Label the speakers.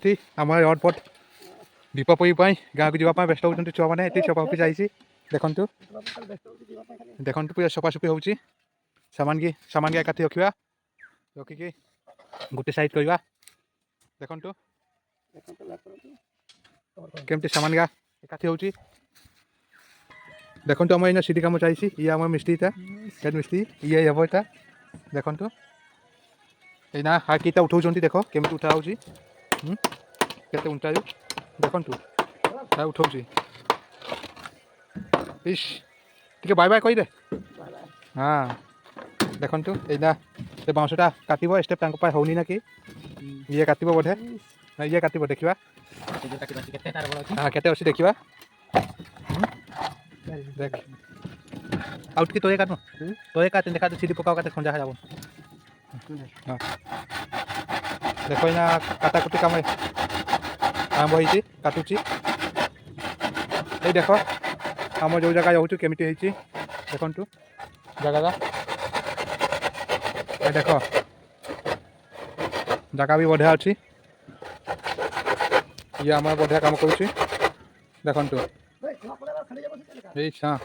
Speaker 1: ଏଠି ଆମର ଏୟାରପୋର୍ଟ ଦୀପାବଳି ପାଇଁ ଗାଁକୁ ଯିବା ପାଇଁ ବ୍ୟସ୍ତ ହେଉଛନ୍ତି ଛୁଆମାନେ। ଏଠି ସଫାସଫି ଚାଲିଛି ଦେଖନ୍ତୁ ଦେଖନ୍ତୁ ପୁରା ସଫାସଫି ହେଉଛି। ସାମାନ ଏକାଠି ରଖିବା, ରଖିକି ଗୋଟେ ସାଇଡ୍ କରିବା। ଦେଖନ୍ତୁ କେମିତି ସାମାନ ଏକାଠି ହେଉଛି। ଦେଖନ୍ତୁ ଆମର ଏଇନା ସିଡ଼ି କାମ ଚାଲିଛି। ଇଏ ଆମର ମିସ୍ତ୍ରୀଟା, ହେଡ୍ ମିସ୍ତ୍ରୀ ଇଏ ହେବ ଏଇଟା। ଦେଖନ୍ତୁ ଏଇନା ହାକିଟା ଉଠାଉଛନ୍ତି, ଦେଖ କେମିତି ଉଠା ହେଉଛି, କେତେ ଉଞ୍ଚାରୁ ଦେଖନ୍ତୁ ଉଠାଉଛି। ଇସ୍ ଟିକେ ବାଏ ବାଏ କହିଦେ। ହଁ ଦେଖନ୍ତୁ ଏଇନା ସେ ବାଉଁଶଟା କାଟିବ। ଷ୍ଟେପ୍ ତାଙ୍କ ପାଇଁ ହେଉନି ନା କି ଇଏ କାଟିବ ବୋଧେ, ନା ଇଏ କାଟିବ ଦେଖିବା। ହଁ କେତେ ଅଛି ଦେଖିବା। देख आउट की तोए काटू तोए काट देखा तो सीधी पकाओ काटे खंजा है जाबो। हां देखो ना काटाकुटी काम आरंभ होईची काटुची। ए देखो आम जो जगह जाऊँ केमिटी होईची देखंतु जगह ए देखो जगह भी बढ़िया अच्छी। ये आम बढ़िया काम करुँची देखंतु। हाँ